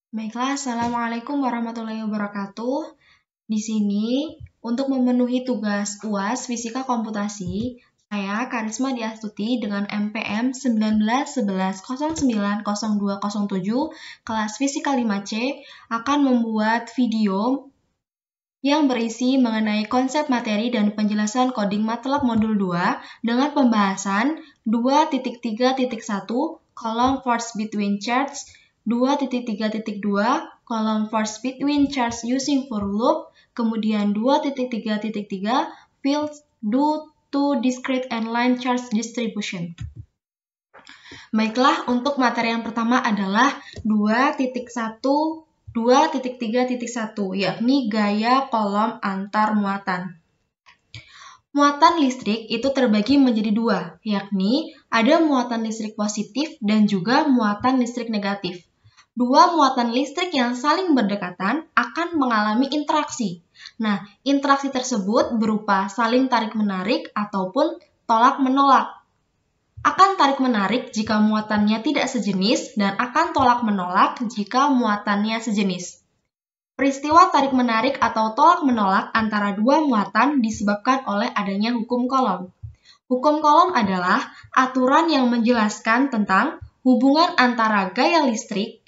Baiklah, Assalamualaikum warahmatullahi wabarakatuh. Di sini, untuk memenuhi tugas UAS Fisika Komputasi, saya Karisma Diastuti dengan MPM 1911090207 kelas Fisika 5C akan membuat video yang berisi mengenai konsep materi dan penjelasan coding MATLAB modul 2 dengan pembahasan 2.3.1 kolom force between charge, 2.3.2 kolom force between charge using for loop, kemudian 2.3.3 fields due to discrete and line charge distribution. Baiklah, untuk materi yang pertama adalah 2.3.1 yakni gaya kolom antar muatan. Muatan listrik itu terbagi menjadi dua, yakni ada muatan listrik positif dan juga muatan listrik negatif. Dua muatan listrik yang saling berdekatan akan mengalami interaksi. Nah, interaksi tersebut berupa saling tarik-menarik ataupun tolak-menolak. Akan tarik-menarik jika muatannya tidak sejenis dan akan tolak-menolak jika muatannya sejenis. Peristiwa tarik-menarik atau tolak-menolak antara dua muatan disebabkan oleh adanya hukum Coulomb. Hukum Coulomb adalah aturan yang menjelaskan tentang hubungan antara gaya listrik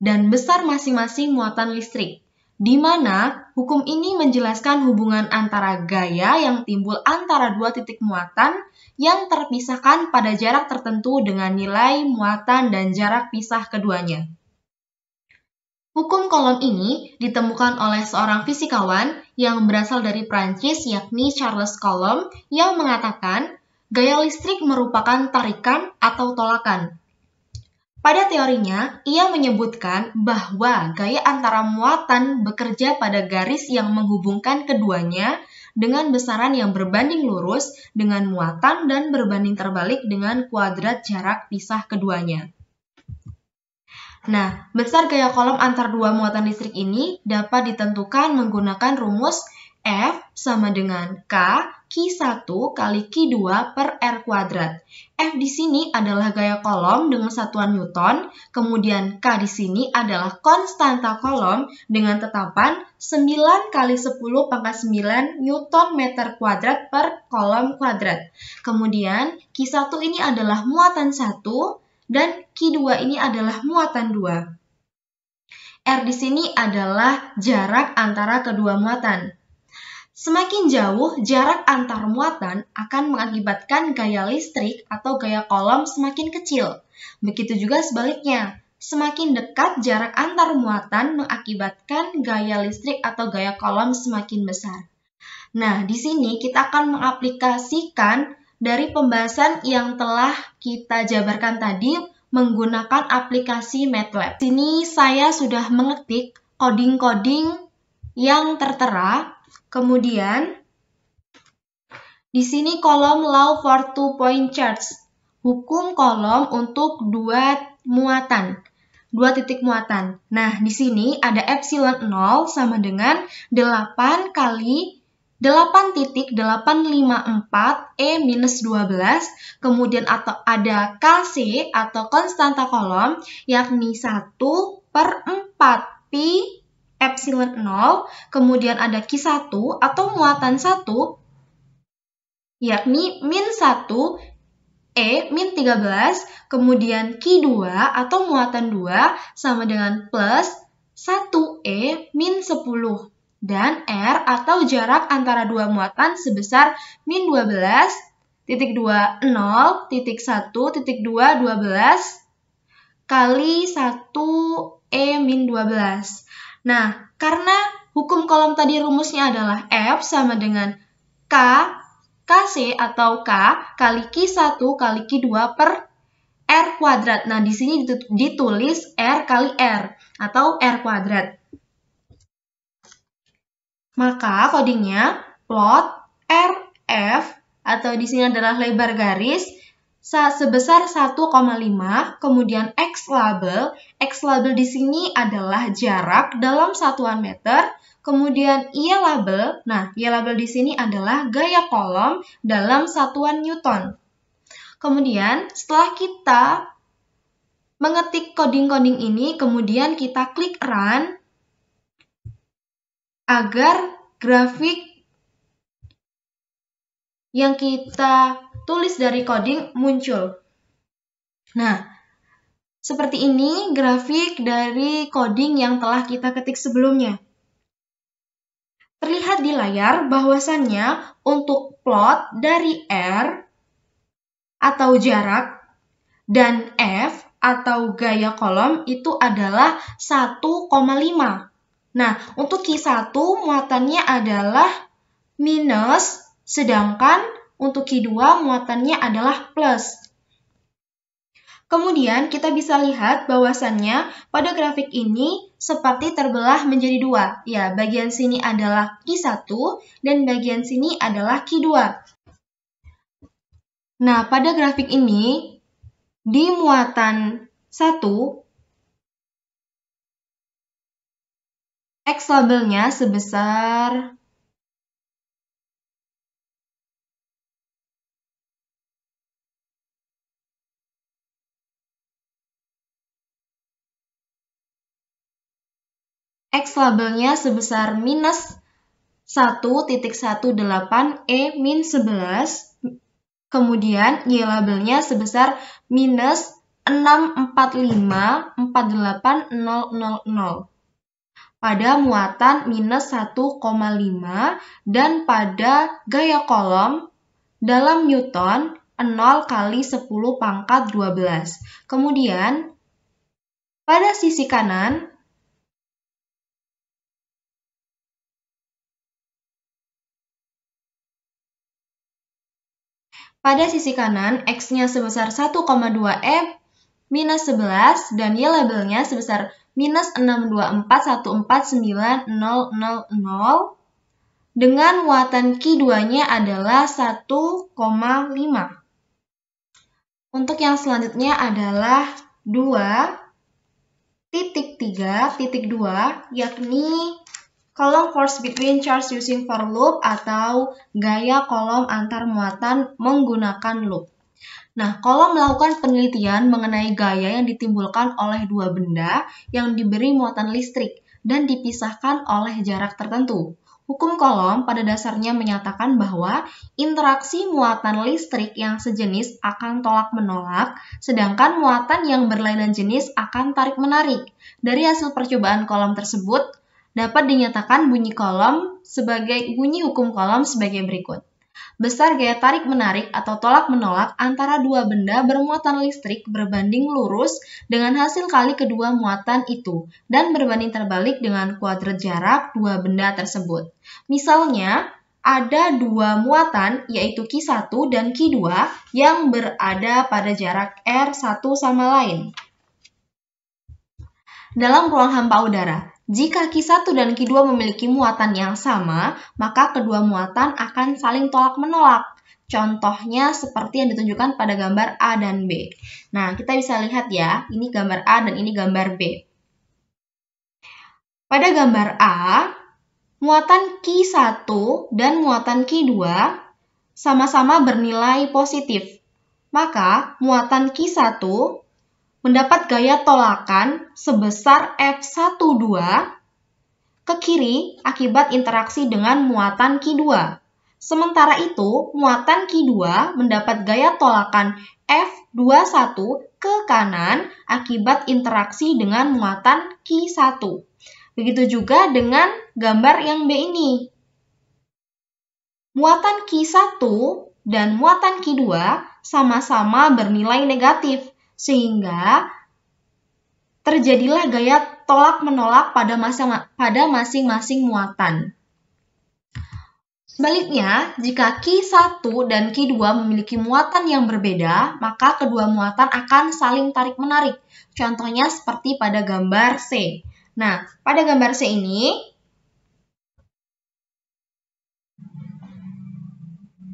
dan besar masing-masing muatan listrik, di mana hukum ini menjelaskan hubungan antara gaya yang timbul antara dua titik muatan yang terpisahkan pada jarak tertentu dengan nilai muatan dan jarak pisah keduanya. Hukum Coulomb ini ditemukan oleh seorang fisikawan yang berasal dari Prancis, yakni Charles Coulomb, yang mengatakan gaya listrik merupakan tarikan atau tolakan. Pada teorinya, ia menyebutkan bahwa gaya antara muatan bekerja pada garis yang menghubungkan keduanya dengan besaran yang berbanding lurus dengan muatan dan berbanding terbalik dengan kuadrat jarak pisah keduanya. Nah, besar gaya kolom antar dua muatan listrik ini dapat ditentukan menggunakan rumus F sama dengan K Q1 kali Q2 per R kuadrat. F di sini adalah gaya kolom dengan satuan Newton, kemudian K di sini adalah konstanta kolom dengan tetapan 9 kali 10 pangkat 9 Newton meter kuadrat per kolom kuadrat. Kemudian Q1 ini adalah muatan 1 dan Q2 ini adalah muatan 2. R di sini adalah jarak antara kedua muatan. Semakin jauh jarak antar muatan akan mengakibatkan gaya listrik atau gaya kolom semakin kecil. Begitu juga sebaliknya, semakin dekat jarak antar muatan mengakibatkan gaya listrik atau gaya kolom semakin besar. Nah, di sini kita akan mengaplikasikan dari pembahasan yang telah kita jabarkan tadi menggunakan aplikasi MATLAB. Di sini saya sudah mengetik coding-coding yang tertera. Kemudian, di sini kolom law for 2-point charge. Hukum Coulomb untuk dua muatan. Dua titik muatan. Nah, di sini ada epsilon 0 sama dengan 8 kali 8.854 E minus 12, kemudian atau ada KC atau konstanta kolom, yakni 1 per 4 Pi epsilon 0, kemudian ada Q1 atau muatan 1, yakni min 1 E min 13, kemudian Q2 atau muatan 2 sama dengan plus 1 E min 10. Dan R atau jarak antara dua muatan sebesar min 12, titik 2, 0, titik 1, titik 2, 12, kali 1 E min 12. Nah, karena hukum Coulomb tadi rumusnya adalah F sama dengan KC atau K kali Q1 kali Q2 per R kuadrat. Nah, di sini ditulis R kali R atau R kuadrat. Maka codingnya plot RF atau di sini adalah lebar garis sebesar 1,5, kemudian X label di sini adalah jarak dalam satuan meter, kemudian Y label di sini adalah gaya kolom dalam satuan Newton. Kemudian setelah kita mengetik coding-coding ini, kemudian kita klik run agar grafik yang kita tulis dari coding muncul. Nah, seperti ini grafik dari coding yang telah kita ketik sebelumnya. Terlihat di layar bahwasannya untuk plot dari R atau jarak dan F atau gaya kolom itu adalah 1,5. Nah, untuk Q1 muatannya adalah minus, sedangkan untuk Q2 muatannya adalah plus. Kemudian kita bisa lihat bahwasannya pada grafik ini seperti terbelah menjadi dua. Ya, bagian sini adalah Q1 dan bagian sini adalah Q2. Nah, pada grafik ini di muatan 1, X labelnya sebesar minus 1.18 E-11. Kemudian Y labelnya sebesar minus 645.48000 pada muatan minus 1,5 dan pada gaya kolom dalam Newton 0 kali 10 pangkat 12. Kemudian pada sisi kanan X-nya sebesar 1,2 E minus 11 dan Y labelnya sebesar minus 624.149.000 dengan muatan Q2-nya adalah 1,5. Untuk yang selanjutnya adalah 2.3.2, yakni kolom force between charge using for loop atau gaya kolom antar muatan menggunakan loop. Nah, kolom melakukan penelitian mengenai gaya yang ditimbulkan oleh dua benda yang diberi muatan listrik dan dipisahkan oleh jarak tertentu. Hukum kolom pada dasarnya menyatakan bahwa interaksi muatan listrik yang sejenis akan tolak-menolak, sedangkan muatan yang berlainan jenis akan tarik-menarik. Dari hasil percobaan kolom tersebut, dapat dinyatakan bunyi hukum kolom sebagai berikut. Besar gaya tarik-menarik atau tolak-menolak antara dua benda bermuatan listrik berbanding lurus dengan hasil kali kedua muatan itu dan berbanding terbalik dengan kuadrat jarak dua benda tersebut. Misalnya, ada dua muatan yaitu Q1 dan Q2 yang berada pada jarak R satu sama lain dalam ruang hampa udara. Jika Q1 dan Q2 memiliki muatan yang sama, maka kedua muatan akan saling tolak-menolak. Contohnya seperti yang ditunjukkan pada gambar A dan B. Nah, kita bisa lihat ya, ini gambar A dan ini gambar B. Pada gambar A, muatan Q1 dan muatan Q2 sama-sama bernilai positif. Maka, muatan Q1 mendapat gaya tolakan sebesar F12 ke kiri akibat interaksi dengan muatan Q2. Sementara itu, muatan Q2 mendapat gaya tolakan F21 ke kanan akibat interaksi dengan muatan Q1. Begitu juga dengan gambar yang B ini. Muatan Q1 dan muatan Q2 sama-sama bernilai negatif, sehingga terjadilah gaya tolak-menolak pada masing-masing muatan. Sebaliknya, jika Q1 dan Q2 memiliki muatan yang berbeda, maka kedua muatan akan saling tarik-menarik. Contohnya seperti pada gambar C. Nah, pada gambar C ini,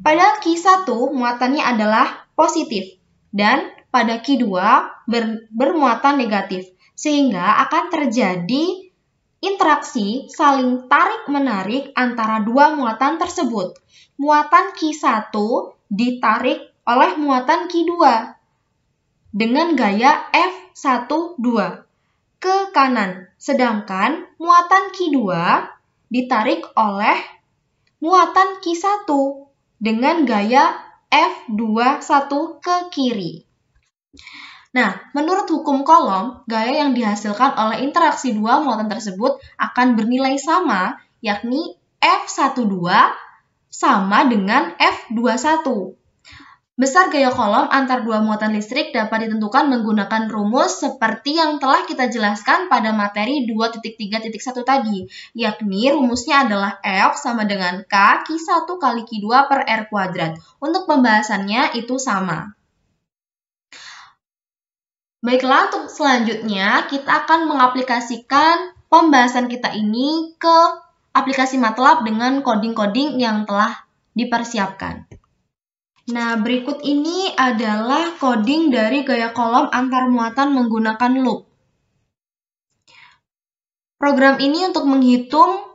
pada Q1 muatannya adalah positif dan pada Q2 bermuatan negatif, sehingga akan terjadi interaksi saling tarik-menarik antara dua muatan tersebut. Muatan Q1 ditarik oleh muatan Q2. dengan gaya F12 ke kanan, sedangkan muatan Q2 ditarik oleh muatan Q1 dengan gaya F21 ke kiri. Nah, menurut hukum Coulomb, gaya yang dihasilkan oleh interaksi dua muatan tersebut akan bernilai sama, yakni F12 sama dengan F21. Besar gaya Coulomb antar dua muatan listrik dapat ditentukan menggunakan rumus seperti yang telah kita jelaskan pada materi 2.3.1 tadi, yakni rumusnya adalah F sama dengan K Q1 kali Q2 per R kuadrat. Untuk pembahasannya itu sama. Baiklah, untuk selanjutnya kita akan mengaplikasikan pembahasan kita ini ke aplikasi MATLAB dengan coding-coding yang telah dipersiapkan. Nah, berikut ini adalah coding dari gaya Coulomb antar muatan menggunakan loop. Program ini untuk menghitung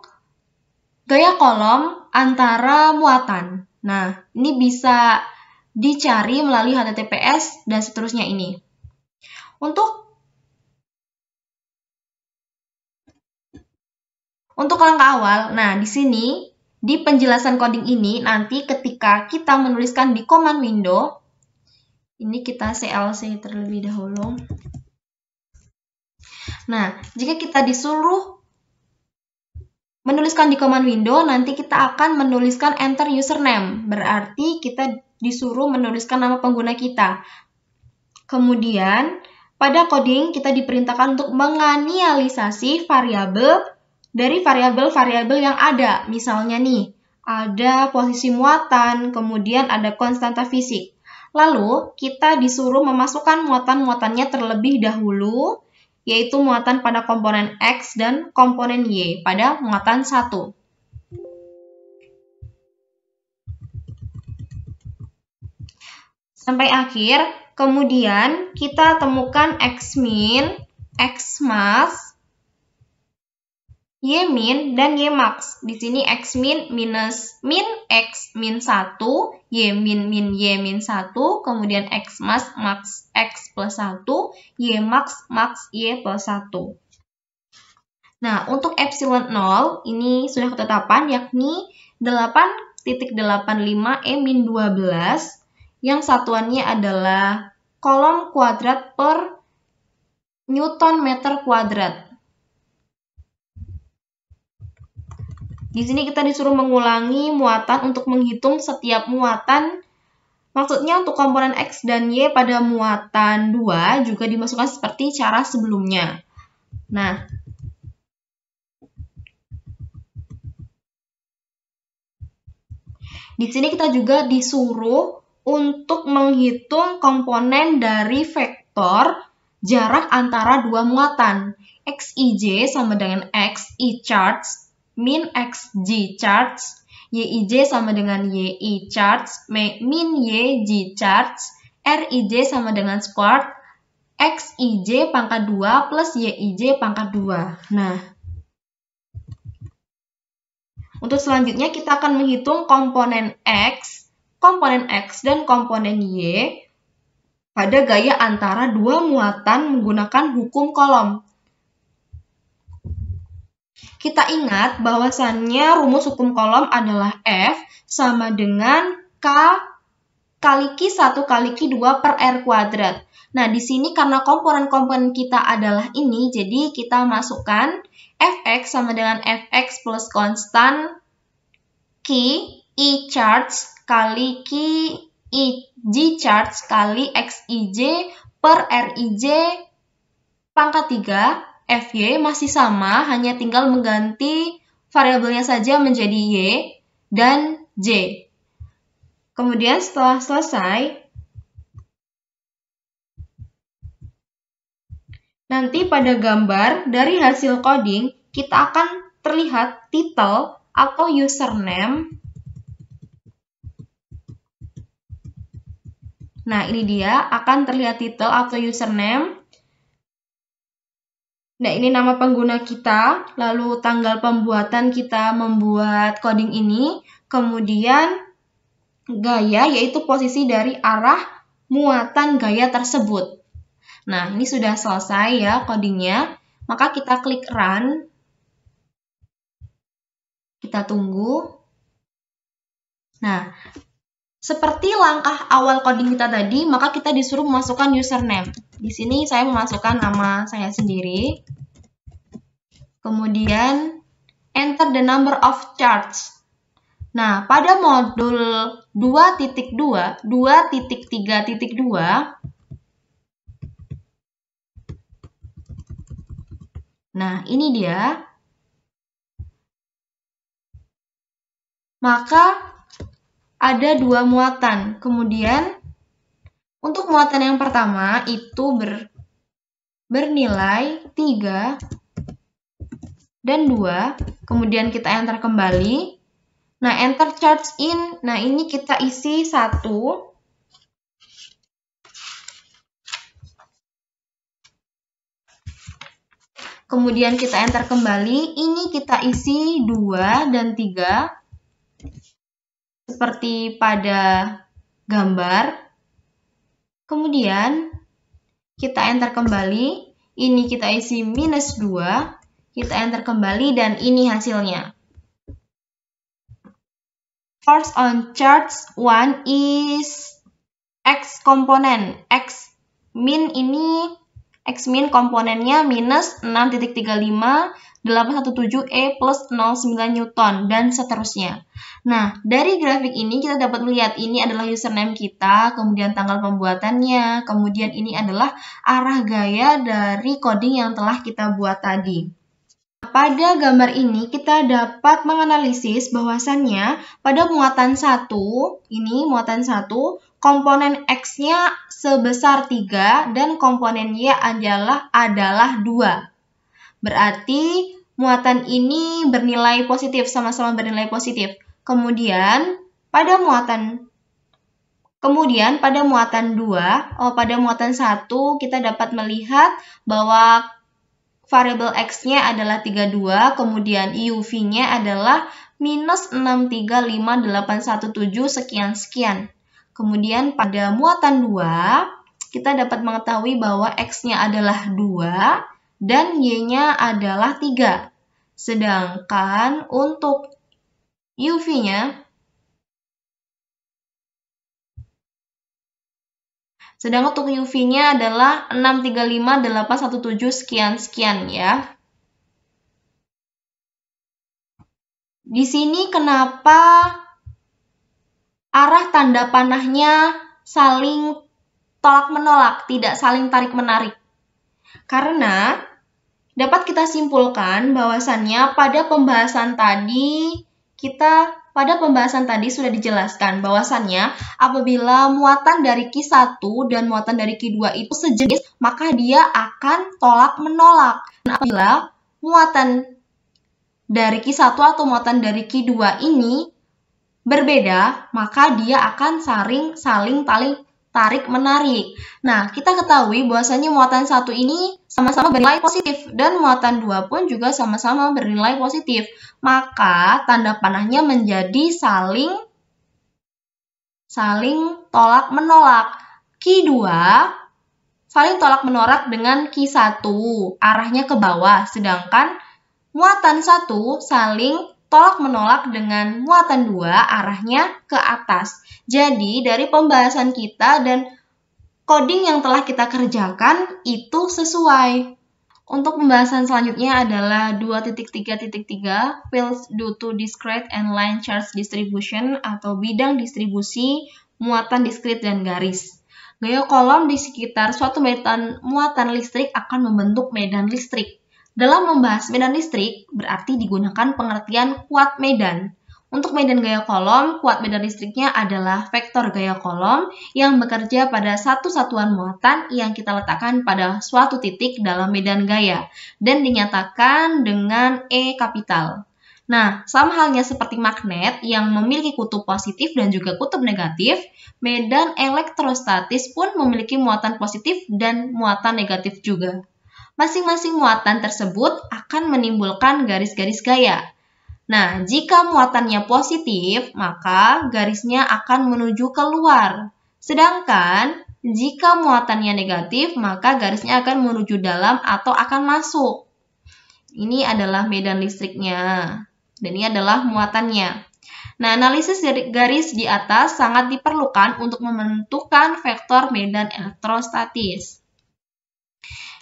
gaya Coulomb antara muatan. Nah, ini bisa dicari melalui HTTPS dan seterusnya ini. Untuk langkah awal, nah di sini di penjelasan coding ini nanti ketika kita menuliskan di command window, ini kita CLC terlebih dahulu. Nah, jika kita disuruh menuliskan di command window, nanti kita akan menuliskan enter username, berarti kita disuruh menuliskan nama pengguna kita. Kemudian, pada coding kita diperintahkan untuk menganialisasi variabel dari variabel-variabel yang ada. Misalnya nih, ada posisi muatan, kemudian ada konstanta fisik. Lalu, kita disuruh memasukkan muatan-muatannya terlebih dahulu, yaitu muatan pada komponen X dan komponen Y pada muatan 1. Sampai akhir, kemudian kita temukan X-min, X-max, Y-min, dan Y-max. Di sini X-min minus min X min 1, Y-min min Y min 1, kemudian X-max max X plus 1, Y-max max Y plus 1. Nah, untuk epsilon 0, ini sudah ketetapan, yakni 8.85 E-12, yang satuannya adalah Coulomb kuadrat per Newton meter kuadrat. Di sini kita disuruh mengulangi muatan untuk menghitung setiap muatan. Maksudnya untuk komponen X dan Y pada muatan 2 juga dimasukkan seperti cara sebelumnya. Nah, di sini kita juga disuruh untuk menghitung komponen dari vektor jarak antara dua muatan. Xij sama dengan Xi charge min Xg charge, Yij sama dengan Yi charge, min Yj charge, Rij sama dengan squared Xij pangkat 2 plus Yij pangkat 2. Nah, untuk selanjutnya kita akan menghitung komponen X dan komponen Y pada gaya antara dua muatan menggunakan hukum Coulomb. Kita ingat bahwasannya rumus hukum Coulomb adalah F sama dengan K kali Q1 kali Q2 per R kuadrat. Nah, di sini karena komponen-komponen kita adalah ini, jadi kita masukkan Fx sama dengan Fx plus konstan Q I charge kali Q I G charge kali Xij per Rij pangkat 3. Fy masih sama, hanya tinggal mengganti variabelnya saja menjadi Y dan J. Kemudian setelah selesai, nanti pada gambar dari hasil coding, kita akan terlihat title atau username. Nah, ini dia akan terlihat title atau username. Nah, ini nama pengguna kita, lalu tanggal pembuatan kita membuat coding ini, kemudian gaya, yaitu posisi dari arah muatan gaya tersebut. Nah, ini sudah selesai ya codingnya. Maka kita klik run. Kita tunggu. Nah, seperti langkah awal coding kita tadi, maka kita disuruh memasukkan username. Di sini saya memasukkan nama saya sendiri. Kemudian, enter the number of charts. Nah, pada modul 2.2, 2.3.2, nah ini dia. Maka ada dua muatan. Kemudian untuk muatan yang pertama itu bernilai 3 dan 2. Kemudian kita enter kembali. Nah, enter charts in. Nah, ini kita isi 1. Kemudian kita enter kembali. Ini kita isi 2 dan 3. Seperti pada gambar. Kemudian kita enter kembali. Ini kita isi minus 2. Kita enter kembali dan ini hasilnya. First on charts 1 is X komponen. X min ini X min komponennya minus 6.35 817E plus 09 Newton dan seterusnya. Nah, dari grafik ini kita dapat melihat ini adalah username kita, kemudian tanggal pembuatannya, kemudian ini adalah arah gaya dari coding yang telah kita buat tadi. Pada gambar ini kita dapat menganalisis bahwasannya pada muatan 1, ini muatan 1, komponen X-nya sebesar 3 dan komponen Y adalah 2. Berarti muatan ini bernilai positif, sama-sama bernilai positif. Kemudian pada muatan 2, pada muatan 1 kita dapat melihat bahwa variabel X-nya adalah 32, kemudian UV-nya adalah minus 635.817 sekian-sekian. Kemudian pada muatan 2, kita dapat mengetahui bahwa X-nya adalah 2 dan Y-nya adalah 3. Sedangkan untuk UV-nya, adalah 635.817 sekian-sekian ya. Di sini kenapa arah tanda panahnya saling tolak-menolak, tidak saling tarik-menarik? Karena dapat kita simpulkan bahwasannya pada pembahasan tadi sudah dijelaskan bahwasannya apabila muatan dari Q1 dan muatan dari Q2 itu sejenis, maka dia akan tolak-menolak. Dan apabila muatan dari Q1 atau muatan dari Q2 ini berbeda, maka dia akan saling tarik-menarik. Nah, kita ketahui bahwasanya muatan 1 ini sama-sama bernilai positif dan muatan 2 pun juga sama-sama bernilai positif. Maka tanda panahnya menjadi saling tolak-menolak. Q2 saling tolak-menolak dengan Q1, arahnya ke bawah, sedangkan muatan 1 saling tolak-menolak dengan muatan 2, arahnya ke atas. Jadi, dari pembahasan kita dan coding yang telah kita kerjakan itu sesuai. Untuk pembahasan selanjutnya adalah 2.3.3 Fields due to discrete and line charge distribution atau bidang distribusi muatan diskrit dan garis. Gaya kolom di sekitar suatu muatan listrik akan membentuk medan listrik. Dalam membahas medan listrik, berarti digunakan pengertian kuat medan. Untuk medan gaya kolom, kuat medan listriknya adalah vektor gaya kolom yang bekerja pada satu satuan muatan yang kita letakkan pada suatu titik dalam medan gaya dan dinyatakan dengan E kapital. Nah, sama halnya seperti magnet yang memiliki kutub positif dan juga kutub negatif, medan elektrostatis pun memiliki muatan positif dan muatan negatif juga. Masing-masing muatan tersebut akan menimbulkan garis-garis gaya. Nah, jika muatannya positif, maka garisnya akan menuju keluar. Sedangkan Jika muatannya negatif, maka garisnya akan menuju dalam atau akan masuk. Ini adalah medan listriknya, dan ini adalah muatannya. Nah, analisis dari garis di atas sangat diperlukan untuk menentukan vektor medan elektrostatis.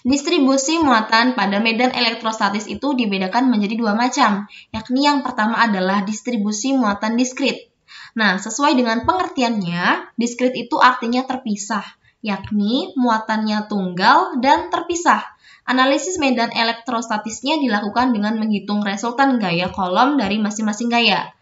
Distribusi muatan pada medan elektrostatis itu dibedakan menjadi dua macam, yakni yang pertama adalah distribusi muatan diskrit. Nah, sesuai dengan pengertiannya, diskrit itu artinya terpisah, yakni muatannya tunggal dan terpisah. Analisis medan elektrostatisnya dilakukan dengan menghitung resultan gaya kolom dari masing-masing gaya.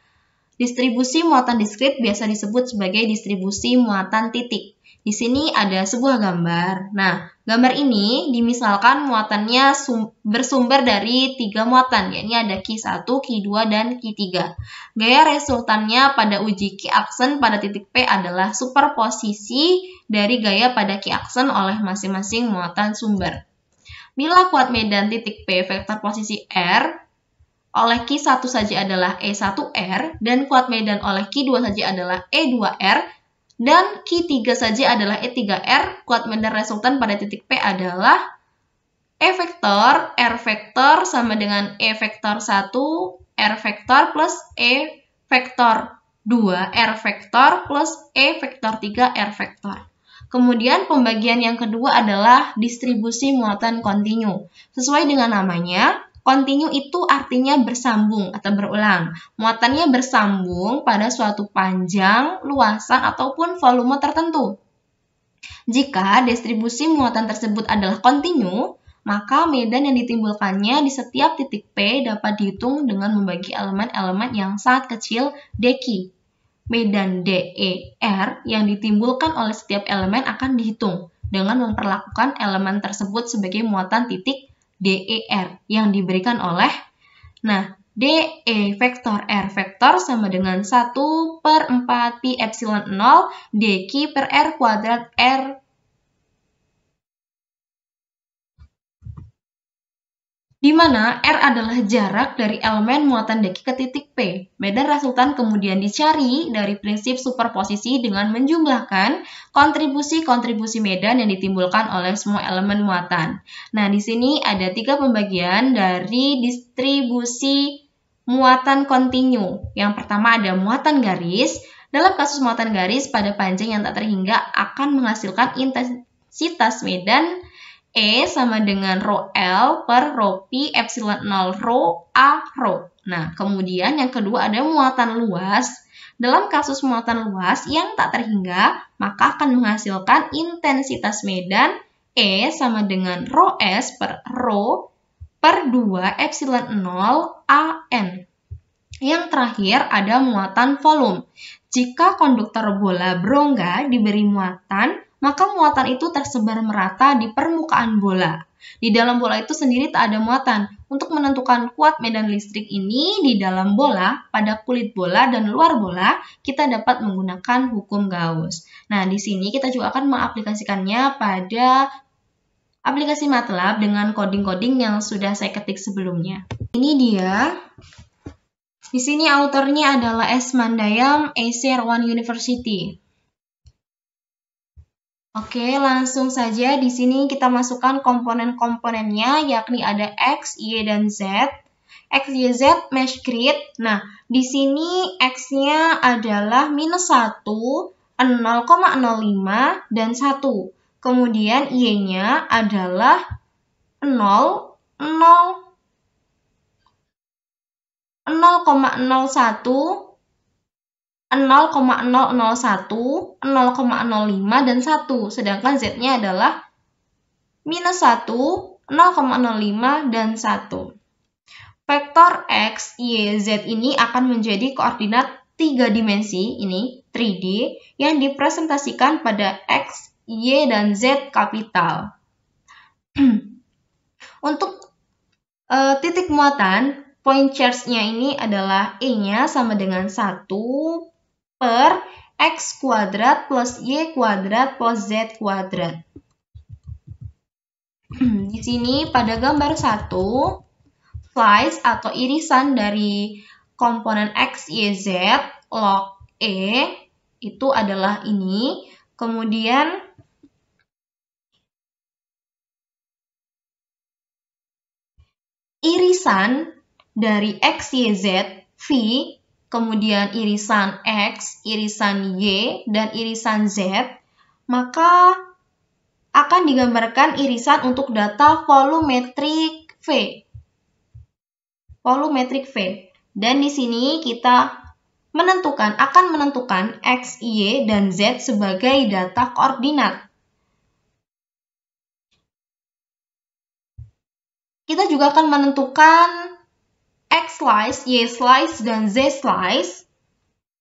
Distribusi muatan diskrit biasa disebut sebagai distribusi muatan titik. Di sini ada sebuah gambar. Nah, gambar ini dimisalkan muatannya bersumber dari 3 muatan, yakni ada Q1, Q2, dan Q3. Gaya resultannya pada uji Q-aksen pada titik P adalah superposisi dari gaya pada Q-aksen oleh masing-masing muatan sumber. Bila kuat medan titik P vektor posisi R, oleh Q1 saja adalah E1R, dan kuat medan oleh Q2 saja adalah E2R, dan Q3 saja adalah E3R, kuat medan resultan pada titik P adalah E vektor, R vektor sama dengan E vektor 1, R vektor plus E vektor 2, R vektor plus E vektor 3, R vektor. Kemudian pembagian yang kedua adalah distribusi muatan kontinu. Sesuai dengan namanya, kontinu itu artinya bersambung atau berulang. Muatannya bersambung pada suatu panjang, luasan, ataupun volume tertentu. Jika distribusi muatan tersebut adalah kontinu, maka medan yang ditimbulkannya di setiap titik P dapat dihitung dengan membagi elemen-elemen yang sangat kecil dq. Medan DER yang ditimbulkan oleh setiap elemen akan dihitung dengan memperlakukan elemen tersebut sebagai muatan titik DER yang diberikan oleh, DE vektor R vektor sama dengan 1/4 pi epsilon 0 dq per R kuadrat R, di mana R adalah jarak dari elemen muatan dq ke titik P. Medan resultan kemudian dicari dari prinsip superposisi dengan menjumlahkan kontribusi-kontribusi medan yang ditimbulkan oleh semua elemen muatan. Nah, di sini ada 3 pembagian dari distribusi muatan kontinu. Yang pertama ada muatan garis. Dalam kasus muatan garis pada panjang yang tak terhingga akan menghasilkan intensitas medan E sama dengan rho L per rho pi epsilon 0 rho A rho. Nah, kemudian yang kedua ada muatan luas. Dalam kasus muatan luas yang tak terhingga, maka akan menghasilkan intensitas medan E sama dengan rho S per rho per 2 epsilon 0 AN. Yang terakhir ada muatan volume. Jika konduktor bola berongga diberi muatan, maka muatan itu tersebar merata di permukaan bola. Di dalam bola itu sendiri tak ada muatan. Untuk menentukan kuat medan listrik ini di dalam bola, pada kulit bola dan luar bola, kita dapat menggunakan hukum Gauss. Nah, di sini kita juga akan mengaplikasikannya pada aplikasi MATLAB dengan coding-coding yang sudah saya ketik sebelumnya. Ini dia. Di sini autornya adalah S. Mandayam, Acer One University. Oke, langsung saja di sini kita masukkan komponen-komponennya, yakni ada X, Y, dan Z. X, Y, Z mesh grid. Nah, di sini X-nya adalah -1, 0,05, dan 1. Kemudian Y-nya adalah 0,01, 0,001, 0,05, dan 1. Sedangkan Z-nya adalah -1, 0,05, dan 1. Vektor X, Y, Z ini akan menjadi koordinat 3 dimensi, ini 3D, yang dipresentasikan pada X, Y, dan Z kapital. Untuk titik muatan, point charge-nya ini adalah E-nya sama dengan 1 per X kuadrat plus Y kuadrat plus Z kuadrat. Di sini pada gambar 1, slice atau irisan dari komponen X, Y, Z log E itu adalah ini. Kemudian irisan dari X, Y, Z, V, kemudian irisan X, irisan Y, dan irisan Z, maka akan digambarkan irisan untuk data volumetrik V. Volumetrik V. Dan di sini kita akan menentukan X, Y, dan Z sebagai data koordinat. Kita juga akan menentukan X slice, Y slice, dan Z slice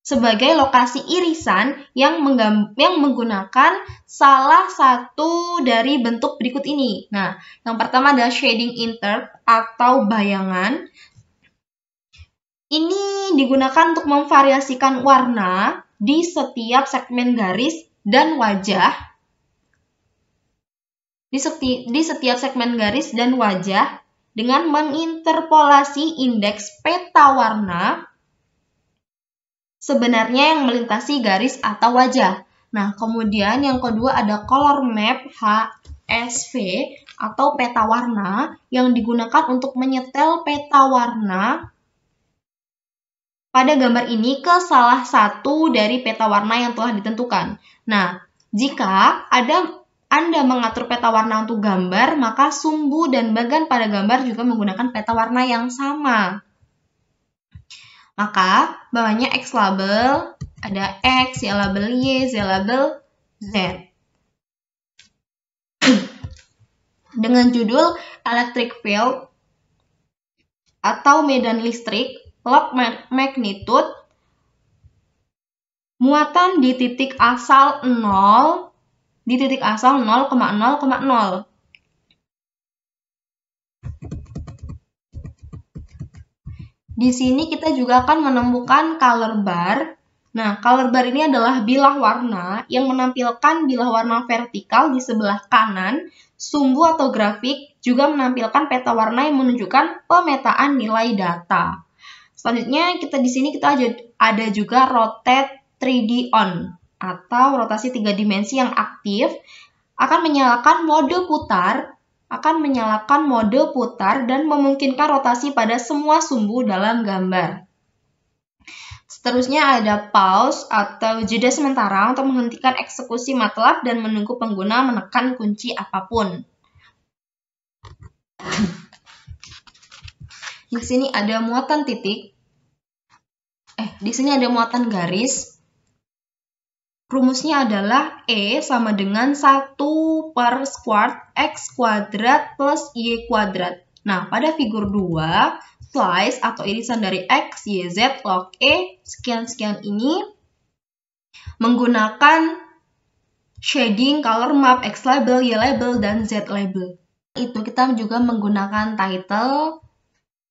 sebagai lokasi irisan yang menggunakan salah satu dari bentuk berikut ini. Nah, yang pertama adalah shading interp atau bayangan. Ini digunakan untuk memvariasikan warna di setiap segmen garis dan wajah. Di setiap segmen garis dan wajah dengan menginterpolasi indeks peta warna sebenarnya yang melintasi garis atau wajah. Nah, kemudian yang kedua ada color map HSV atau peta warna yang digunakan untuk menyetel peta warna pada gambar ini ke salah satu dari peta warna yang telah ditentukan. Nah, jika Anda mengatur peta warna untuk gambar, maka sumbu dan bagan pada gambar juga menggunakan peta warna yang sama. Maka, bawahnya X label, ada X, Y label Y, Z label Z. Dengan judul Electric Field atau medan listrik, log magnitude, muatan di titik asal 0, 0,0,0. Di sini kita juga akan menemukan color bar. Nah, color bar ini adalah bilah warna yang menampilkan bilah warna vertikal di sebelah kanan. Sumbu atau grafik juga menampilkan peta warna yang menunjukkan pemetaan nilai data. Selanjutnya di sini kita ada juga rotate 3D on atau rotasi 3 dimensi yang aktif akan menyalakan mode putar dan memungkinkan rotasi pada semua sumbu dalam gambar. Seterusnya ada pause atau jeda sementara untuk menghentikan eksekusi MATLAB dan menunggu pengguna menekan kunci apapun. Di sini ada muatan titik. Di sini ada muatan garis. Rumusnya adalah E sama dengan 1 per squared X kuadrat plus Y kuadrat. Nah, pada figur 2, slice atau irisan dari X, Y, Z, log E, sekian-sekian ini menggunakan shading, color map, X label, Y label, dan Z label. Itu kita juga menggunakan title,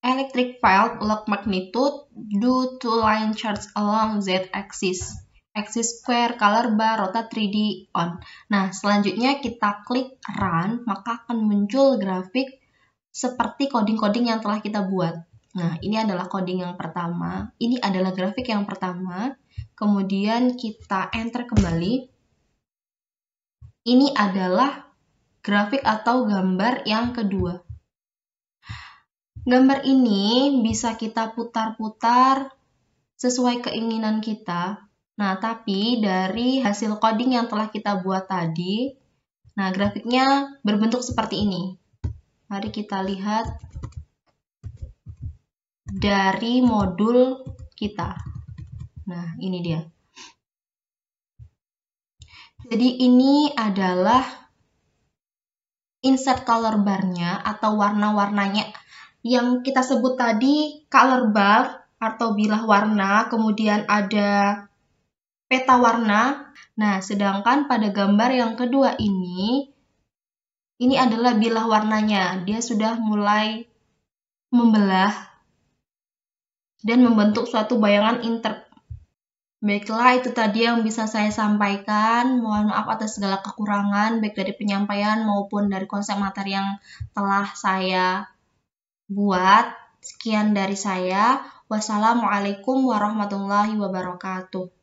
electric field, log magnitude, due to line charge along Z axis. Axis square, color bar, rotate 3D on. Nah, selanjutnya kita klik run, maka akan muncul grafik seperti coding-coding yang telah kita buat. Nah, ini adalah coding yang pertama. Ini adalah grafik yang pertama. Kemudian kita enter kembali. Ini adalah grafik atau gambar yang kedua. Gambar ini bisa kita putar-putar sesuai keinginan kita. Nah, tapi dari hasil coding yang telah kita buat tadi, nah grafiknya berbentuk seperti ini. Mari kita lihat dari modul kita. Nah, ini dia. Jadi ini adalah insert color bar-nya atau warna-warnanya yang kita sebut tadi color bar atau bilah warna, kemudian ada peta warna. Nah, sedangkan pada gambar yang kedua ini adalah bilah warnanya. Dia sudah mulai membelah dan membentuk suatu bayangan interp. Baiklah, itu tadi yang bisa saya sampaikan. Mohon maaf atas segala kekurangan, baik dari penyampaian maupun dari konsep materi yang telah saya buat. Sekian dari saya. Wassalamualaikum warahmatullahi wabarakatuh.